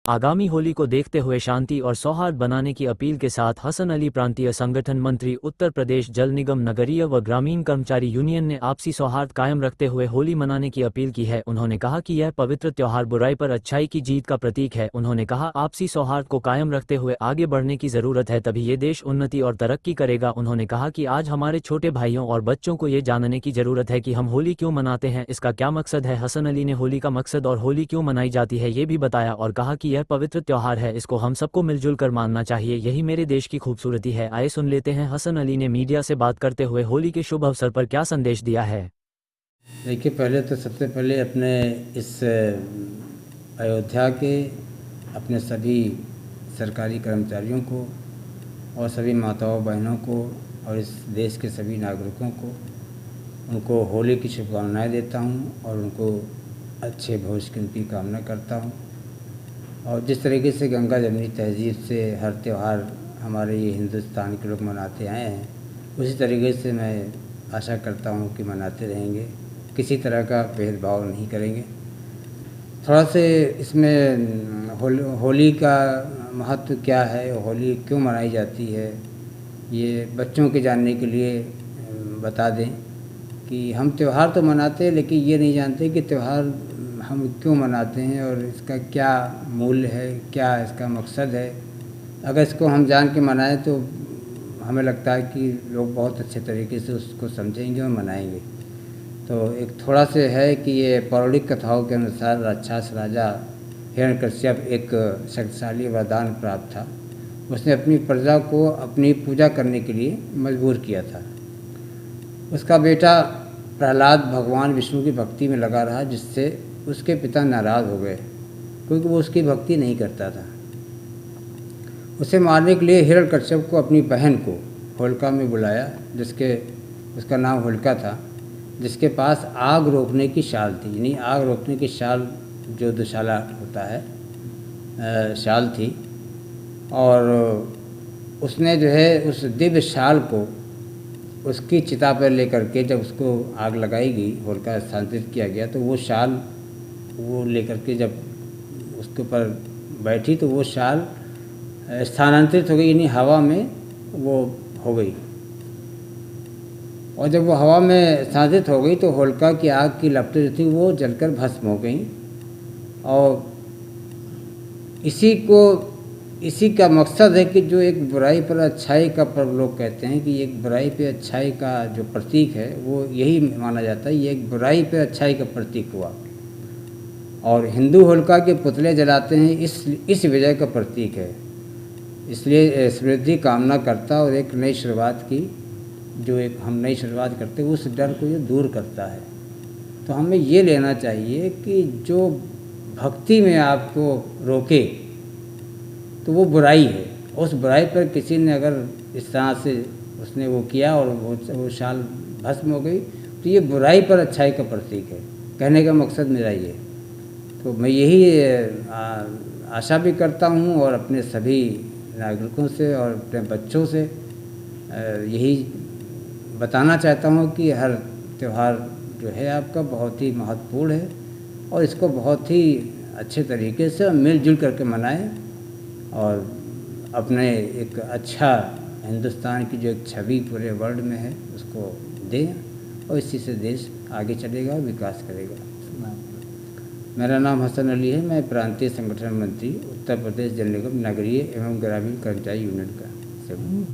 आगामी होली को देखते हुए शांति और सौहार्द बनाने की अपील के साथ हसन अली प्रांतीय संगठन मंत्री उत्तर प्रदेश जल निगम नगरीय व ग्रामीण कर्मचारी यूनियन ने आपसी सौहार्द कायम रखते हुए होली मनाने की अपील की है। उन्होंने कहा कि यह पवित्र त्योहार बुराई पर अच्छाई की जीत का प्रतीक है। उन्होंने कहा आपसी सौहार्द को कायम रखते हुए आगे बढ़ने की जरूरत है, तभी ये देश उन्नति और तरक्की करेगा। उन्होंने कहा कि आज हमारे छोटे भाइयों और बच्चों को ये जानने की जरूरत है कि हम होली क्यों मनाते हैं, इसका क्या मकसद है। हसन अली ने होली का मकसद और होली क्यों मनाई जाती है ये भी बताया और कहा कि यह पवित्र त्योहार है, इसको हम सबको मिलजुल कर मानना चाहिए, यही मेरे देश की खूबसूरती है। आइए सुन लेते हैं हसन अली ने मीडिया से बात करते हुए होली के शुभ अवसर पर क्या संदेश दिया है। देखिए, पहले तो सबसे पहले अपने इस अयोध्या के अपने सभी सरकारी कर्मचारियों को और सभी माताओं बहनों को और इस देश के सभी नागरिकों को उनको होली की शुभकामनाएं देता हूं और उनको अच्छे भविष्य की कामना करता हूं। और जिस तरीके से गंगा जमनी तहजीब से हर त्यौहार हमारे ये हिंदुस्तान के लोग मनाते आए हैं, उसी तरीके से मैं आशा करता हूं कि मनाते रहेंगे, किसी तरह का भेदभाव नहीं करेंगे। थोड़ा से इसमें होली का महत्व क्या है, होली क्यों मनाई जाती है, ये बच्चों के जानने के लिए बता दें कि हम त्यौहार तो मनाते हैं लेकिन ये नहीं जानते कि त्यौहार हम क्यों मनाते हैं और इसका क्या मूल्य है, क्या इसका मकसद है। अगर इसको हम जान के मनाएं तो हमें लगता है कि लोग बहुत अच्छे तरीके से उसको समझेंगे और मनाएंगे। तो एक थोड़ा से है कि ये पौराणिक कथाओं के अनुसार राक्षस राजा हिरण्यकश्यप एक शक्तिशाली वरदान प्राप्त था। उसने अपनी प्रजा को अपनी पूजा करने के लिए मजबूर किया था। उसका बेटा प्रहलाद भगवान विष्णु की भक्ति में लगा रहा, जिससे उसके पिता नाराज़ हो गए क्योंकि वो उसकी भक्ति नहीं करता था। उसे मारने के लिए हिरण्यकश्यप को अपनी बहन को होलिका में बुलाया, उसका नाम होलिका था, जिसके पास आग रोकने की शाल थी, यानी आग रोकने की शाल जो दुशाला होता है शाल थी। और उसने जो है उस दिव्य शाल को उसकी चिता पर लेकर के जब उसको आग लगाई गई, होलिका स्थानांतरित किया गया, तो वो शाल वो लेकर के जब उसके ऊपर बैठी तो वो शाल स्थानांतरित हो गई, यानी हवा में वो हो गई। और जब वो हवा में स्थानांतरित हो गई तो होलिका की आग की लपटें जो थी वो जलकर भस्म हो गई। और इसी का मकसद है कि जो एक बुराई पर अच्छाई का पर्व लोग कहते हैं कि एक बुराई पे अच्छाई का जो प्रतीक है वो यही माना जाता है, ये एक बुराई पे अच्छाई का प्रतीक हुआ। और हिंदू होलिका के पुतले जलाते हैं, इस विजय का प्रतीक है। इसलिए समृद्धि कामना करता और एक नई शुरुआत की, जो एक हम नई शुरुआत करते हैं उस डर को ये दूर करता है। तो हमें ये लेना चाहिए कि जो भक्ति में आपको रोके तो वो बुराई है। उस बुराई पर किसी ने अगर इस तरह से उसने वो किया और वो शाल भस्म हो गई तो ये बुराई पर अच्छाई का प्रतीक है। कहने का मकसद मेरा ये। तो मैं यही आशा भी करता हूँ और अपने सभी नागरिकों से और अपने बच्चों से यही बताना चाहता हूँ कि हर त्यौहार जो है आपका बहुत ही महत्वपूर्ण है और इसको बहुत ही अच्छे तरीके से मिलजुल करके मनाएं और अपने एक अच्छा हिंदुस्तान की जो एक छवि पूरे वर्ल्ड में है उसको दें और इसी से देश आगे चलेगा और विकास करेगा। मेरा नाम हसन अली है, मैं प्रांतीय संगठन मंत्री उत्तर प्रदेश जल निगम नगरीय एवं ग्रामीण कर्मचारी यूनियन का सेवक।